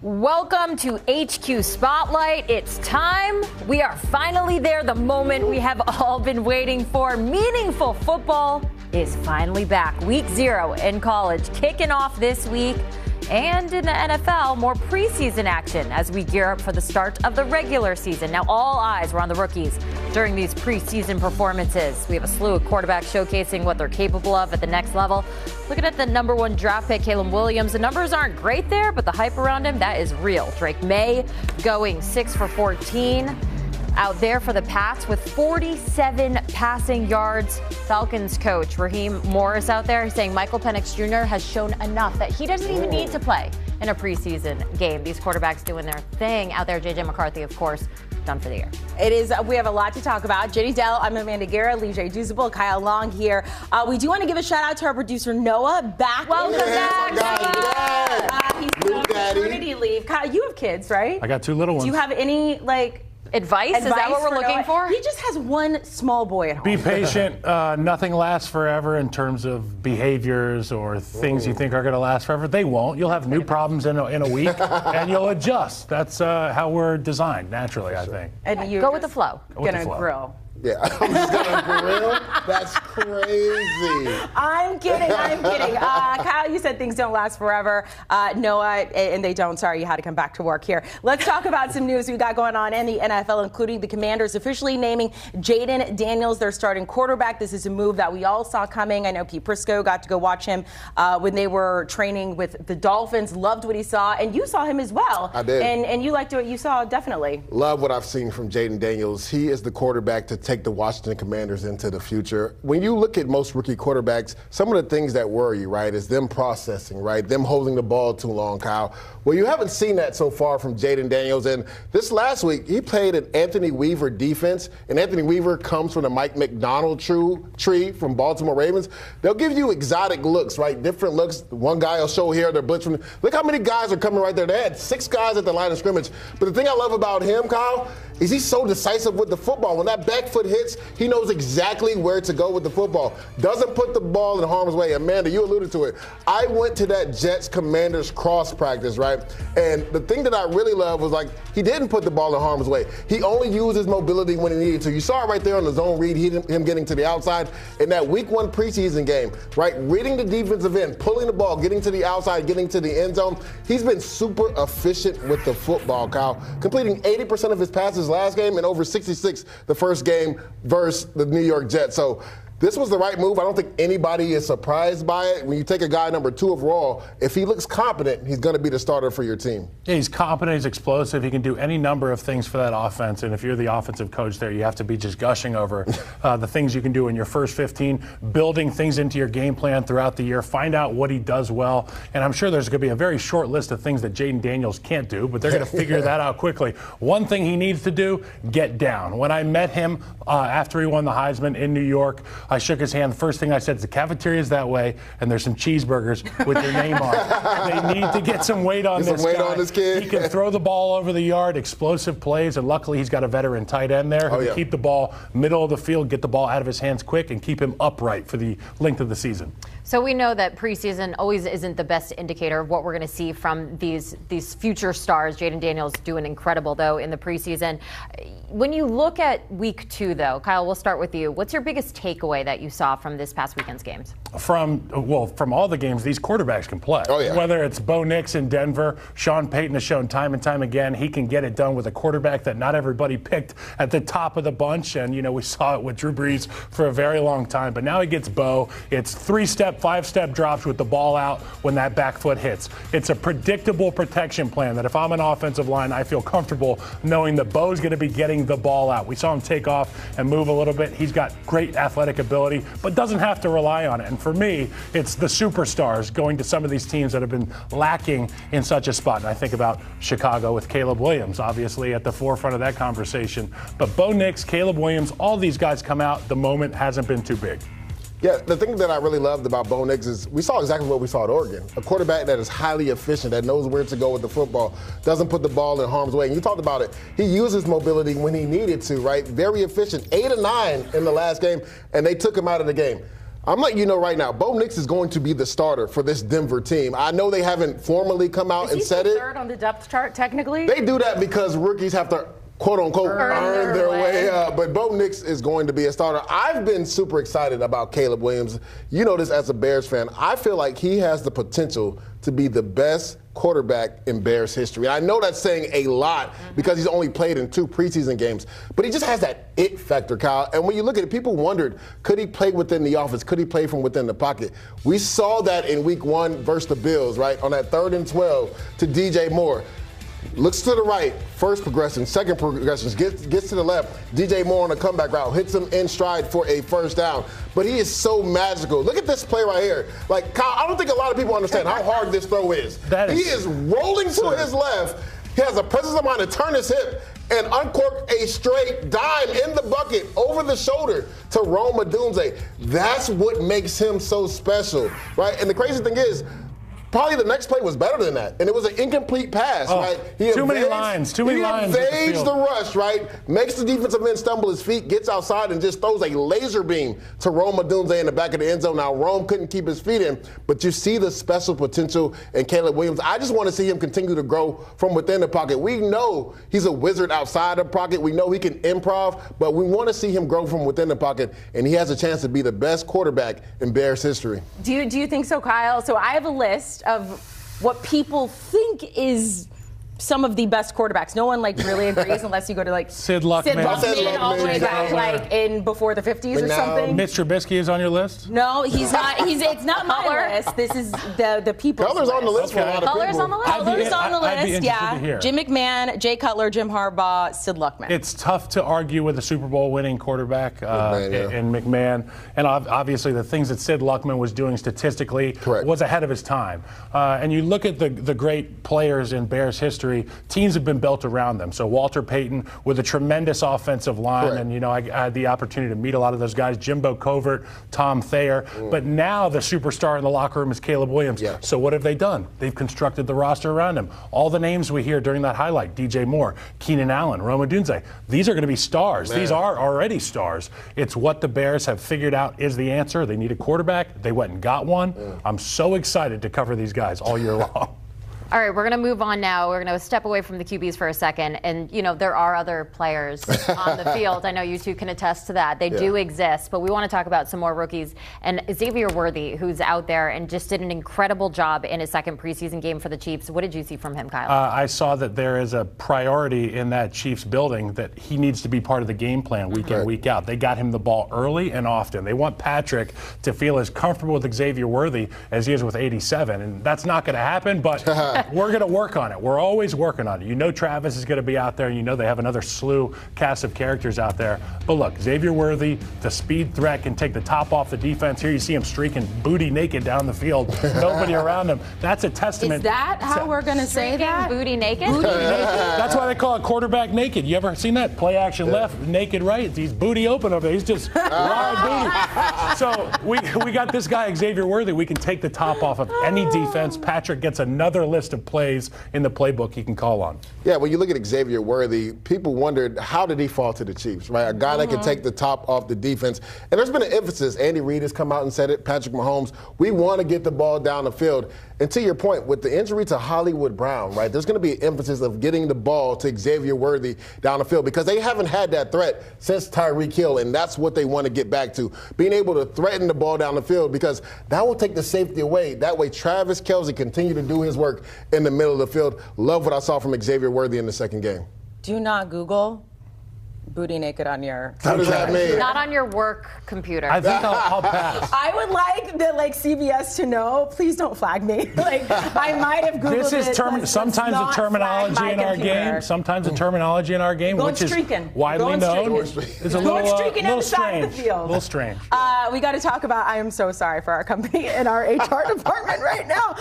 Welcome to HQ Spotlight. It's time. We are finally there. The moment we have all been waiting for. Meaningful football is finally back. Week 0 in college kicking off this week. And in the NFL, more preseason action as we gear up for the start of the regular season. Now, all eyes were on the rookies during these preseason performances. We have a slew of quarterbacks showcasing what they're capable of at the next level. Looking at the number 1 draft pick, Caleb Williams, the numbers aren't great there, but the hype around him, that is real. Drake May going 6 for 14 out there for the Pats with 47 passing yards. Falcons coach Raheem Morris out there saying Michael Penix Jr. has shown enough that he doesn't even need to play in a preseason game. These quarterbacks doing their thing out there. J.J. McCarthy, of course, done for the year. It is. We have a lot to talk about. Jenny Dell, I'm Amanda Guerra, Lee J. Douzable, Kyle Long here. We do want to give a shout out to our producer Noah back. Welcome back, Noah. He's on maternity leave. Kyle, you have kids, right? I got 2 little ones. Do you have any Advice? Is that what we're looking for? He just has 1 small boy at home. Be patient. Nothing lasts forever in terms of behaviors or things you think are going to last forever. They won't. You'll have new problems in a week, and you'll adjust. That's how we're designed naturally, I think. And you go with the flow. Gonna grill. Yeah, I'm just gonna grill. That's crazy. I'm kidding. Kyle, you said things don't last forever. Noah, and they don't. Sorry, you had to come back to work here. Let's talk about some news we got going on in the NFL, including the Commanders officially naming Jaden Daniels their starting quarterback. This is a move that we all saw coming. I know Pete Prisco got to go watch him when they were training with the Dolphins. Loved what he saw, and you saw him as well. I did. And you liked what you saw, definitely. Love what I've seen from Jaden Daniels. He is the quarterback to take the Washington Commanders into the future. When you look at most rookie quarterbacks, some of the things that worry you, right, is them processing, right, them holding the ball too long, Kyle. Well, you haven't seen that so far from Jaden Daniels. And this last week, he played an Anthony Weaver defense, and Anthony Weaver comes from the Mike McDonald tree from Baltimore Ravens. They'll give you exotic looks, right, different looks. One guy will show here, they're blitzing. Look how many guys are coming right there. They had 6 guys at the line of scrimmage. But the thing I love about him, Kyle, is he's so decisive with the football. When that back foot hits, he knows exactly where to go with the football. Doesn't put the ball in harm's way. Amanda, you alluded to it. I went to that Jets-Commanders cross practice, right? And the thing that I really love was, he didn't put the ball in harm's way. He only used his mobility when he needed to. You saw it right there on the zone read, him getting to the outside. In that week 1 preseason game, right, reading the defensive end, pulling the ball, getting to the outside, getting to the end zone. He's been super efficient with the football, Kyle. Completing 80% of his passes last game and over 66 the first game versus the New York Jets. So this was the right move. I don't think anybody is surprised by it. When you take a guy number 2 overall, if he looks competent, he's going to be the starter for your team. Yeah, he's competent, he's explosive, he can do any number of things for that offense. And if you're the offensive coach there, you have to be just gushing over the things you can do in your first 15, building things into your game plan throughout the year, find out what he does well. And I'm sure there's going to be a very short list of things that Jaden Daniels can't do, but they're going to figure that out quickly. One thing he needs to do, get down. When I met him after he won the Heisman in New York, I shook his hand. The first thing I said is the cafeteria's that way, and there's some cheeseburgers with your name on it. They need to get some weight on this guy. On this kid. He can throw the ball over the yard, explosive plays, and luckily he's got a veteran tight end there who can keep the ball middle of the field, get the ball out of his hands quick, and keep him upright for the length of the season. So we know that preseason always isn't the best indicator of what we're going to see from these future stars. Jaden Daniels doing incredible, though, in the preseason. When you look at week 2, though, Kyle, we'll start with you. What's your biggest takeaway that you saw from this past weekend's games? From all the games, these quarterbacks can play. Oh, yeah. Whether it's Bo Nix in Denver, Sean Payton has shown time and time again he can get it done with a quarterback that not everybody picked at the top of the bunch. And, we saw it with Drew Brees for a very long time. But now he gets Bo. It's 3-step, 5-step drops with the ball out when that back foot hits. It's a predictable protection plan that if I'm an offensive line, I feel comfortable knowing that Bo's going to be getting the ball out. We saw him take off and move a little bit. He's got great athletic ability, but doesn't have to rely on it. And for me, it's the superstars going to some of these teams that have been lacking in such a spot. And I think about Chicago with Caleb Williams, obviously at the forefront of that conversation. But Bo Nix, Caleb Williams, all these guys come out. The moment hasn't been too big. Yeah, the thing that I really loved about Bo Nix is we saw exactly what we saw at Oregon. A quarterback that is highly efficient, that knows where to go with the football, doesn't put the ball in harm's way. And you talked about it. He uses mobility when he needed to, right? Very efficient. 8 of 9 in the last game, and they took him out of the game. I'm letting you know right now, Bo Nix is going to be the starter for this Denver team. I know they haven't formally come out and said it. Third on the depth chart, technically? They do that because rookies have to, quote-unquote, earn their way up. But Bo Nix is going to be a starter. I've been super excited about Caleb Williams. You know this as a Bears fan. I feel like he has the potential to be the best quarterback in Bears history. I know that's saying a lot because he's only played in 2 preseason games, but he just has that it factor, Kyle. And when you look at it, people wondered, could he play within the offense? Could he play from within the pocket? We saw that in week 1 versus the Bills, right? On that 3rd and 12 to DJ Moore. Looks to the right, first progression, second progression, gets to the left. DJ Moore on a comeback route, hits him in stride for a first down. But he is so magical. Look at this play right here. Like, Kyle, I don't think a lot of people understand how hard this throw is. He is rolling to his left. He has a presence of mind to turn his hip and uncork a straight dime in the bucket over the shoulder to Rome Odunze. That's what makes him so special, right? And the crazy thing is, probably the next play was better than that, and it was an incomplete pass, right? Too many lines. He evades the rush, right? Makes the defensive end stumble his feet, gets outside, and just throws a laser beam to Rome Odunze in the back of the end zone. Now, Rome couldn't keep his feet in, but you see the special potential in Caleb Williams. I just want to see him continue to grow from within the pocket. We know he's a wizard outside the pocket. We know he can improv, but we want to see him grow from within the pocket, and he has a chance to be the best quarterback in Bears history. Do you think so, Kyle? So I have a list of what people think is some of the best quarterbacks. No one really agrees unless you go to Sid Luckman all the way back in before the 50s or something. Mitch Trubisky is on your list? No, he's not. It's not my list. This is the people's Color's list. on the list for a lot of people. Color's on the list. Color's on the list, yeah. Jim McMahon, Jay Cutler, Jim Harbaugh, Sid Luckman. It's tough to argue with a Super Bowl winning quarterback in McMahon. And obviously the things that Sid Luckman was doing statistically was ahead of his time. And you look at the great players in Bears history, teams have been built around them. So Walter Payton with a tremendous offensive line, and I had the opportunity to meet a lot of those guys, Jimbo Covert, Tom Thayer. But now the superstar in the locker room is Caleb Williams. So what have they done? They've constructed the roster around him. All the names we hear during that highlight, DJ Moore, Keenan Allen, Rome Odunze, these are going to be stars. These are already stars. It's what the Bears have figured out is the answer. They need a quarterback. They went and got one. I'm so excited to cover these guys all year long. All right, we're going to move on now. We're going to step away from the QBs for a second. And, there are other players on the field. I know you two can attest to that. They do exist. But we want to talk about some more rookies. And Xavier Worthy, who's out there and just did an incredible job in his second preseason game for the Chiefs. What did you see from him, Kyle? I saw that there is a priority in that Chiefs building that he needs to be part of the game plan week in, week out. They got him the ball early and often. They want Patrick to feel as comfortable with Xavier Worthy as he is with 87. And that's not going to happen, but we're going to work on it. We're always working on it. Travis is going to be out there. They have another slew cast of characters out there. But look, Xavier Worthy, the speed threat, can take the top off the defense. Here you see him streaking booty naked down the field. Nobody around him. That's a testament. Is that how we're going to say that? Booty naked? Booty naked. That's why they call it quarterback naked. You ever seen that? Play action left, naked right. He's booty open over there. He's just wide booty. So we got this guy, Xavier Worthy. We can take the top off of any defense. Patrick gets another list of plays in the playbook he can call on. Yeah, when you look at Xavier Worthy, people wondered, how did he fall to the Chiefs, right? A guy that can take the top off the defense. And there's been an emphasis. Andy Reid has come out and said it, Patrick Mahomes, we want to get the ball down the field. And to your point, with the injury to Hollywood Brown, right, there's going to be an emphasis of getting the ball to Xavier Worthy down the field because they haven't had that threat since Tyreek Hill, and that's what they want to get back to, being able to threaten the ball down the field because that will take the safety away. That way Travis Kelce continue to do his work in the middle of the field. Love what I saw from Xavier Worthy in the second game. Do not Google booty naked on your What does that mean? Not on your work computer. I think I'll pass. I would like the CBS to know. Please don't flag me. I might have Googled this is sometimes the terminology in our game. Sometimes the terminology in our game, which is widely known, is a little strange. A little strange. We got to talk about. I am so sorry for our company and our HR department right now.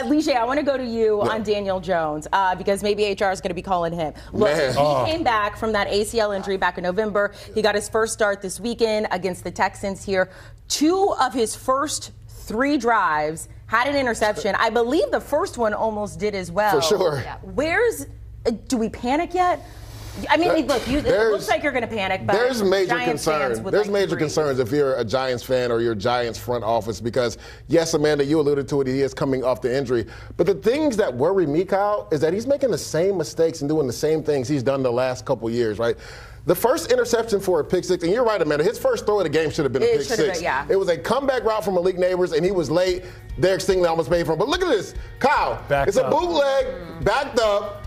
Lige, I want to go to you on Daniel Jones because maybe HR is going to be calling him. Look, he came back from that ACL injury back in November. He got his first start this weekend against the Texans here. 2 of his first 3 drives had an interception. I believe the first one almost did as well. For sure. Do we panic yet? I mean, look, it looks like you're going to panic, but there's major Giants concerns. fans would There's like major to breathe. concerns if you're a Giants fan or your Giants front office because, yes, Amanda, you alluded to it. He is coming off the injury. But the things that worry me, Kyle, is that he's making the same mistakes and doing the same things he's done the last couple years, right? The first interception for a pick six, and you're right, Amanda, his first throw of the game should have been a pick six. Yeah. It was a comeback route from Malik Neighbors, and he was late. Derek Stingley almost paid for him. But look at this. Kyle, it's a bootleg, backed up.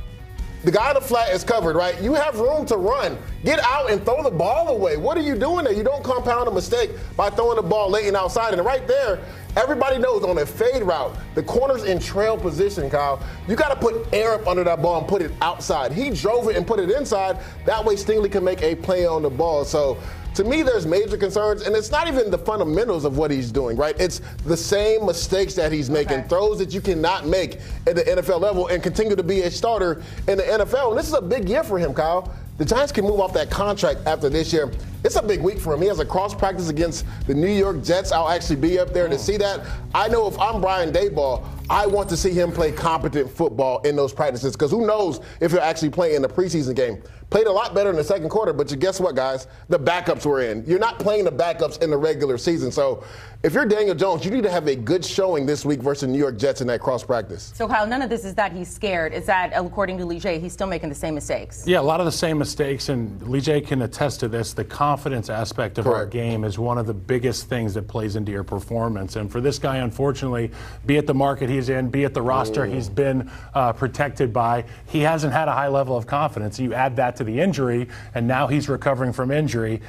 The guy in the flat is covered, right? You have room to run. Get out and throw the ball away. What are you doing there? You don't compound a mistake by throwing the ball late and outside. And right there, everybody knows on a fade route, the corner's in trail position, Kyle. You got to put air up under that ball and put it outside. He drove it and put it inside. That way Stingley can make a play on the ball. So to me, there's major concerns, and it's not even the fundamentals of what he's doing, right? It's the same mistakes that he's making, throws that you cannot make at the NFL level and continue to be a starter in the NFL. And this is a big year for him, Kyle. The Giants can move off that contract after this year. It's a big week for him. He has a cross practice against the New York Jets. I'll actually be up there to see that. I know if I'm Brian Daboll, I want to see him play competent football in those practices because who knows if he'll actually play in the preseason game. Played a lot better in the second quarter, but guess what, guys? The backups were in. You're not playing the backups in the regular season. So if you're Daniel Jones, you need to have a good showing this week versus the New York Jets in that cross practice. So, Kyle, none of this is that he's scared. It's that, according to Lige, he's still making the same mistakes. Yeah, a lot of the same mistakes, and Lige can attest to this. The confidence aspect of our game is one of the biggest things that plays into your performance. And for this guy, unfortunately, be it the market he's in, be it the roster he's been protected by, he hasn't had a high level of confidence. You add that to the injury, and now he's recovering from injury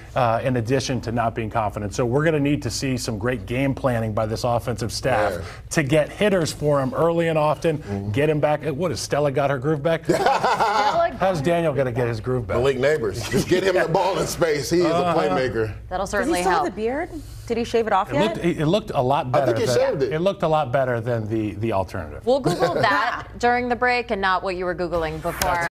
in addition to not being confident. So we're going to need to see some great game planning by this offensive staff to get hitters for him early and often, get him back. What, has Stella got her groove back? How's Daniel going to get his groove back? Malik Neighbors. Just get him the ball in space. He is a playmaker. That'll certainly Does he still help. have the beard? Did he shave it off yet? It looked a lot better. I think he shaved it. It looked a lot better than the alternative. We'll Google that during the break and not what you were Googling before.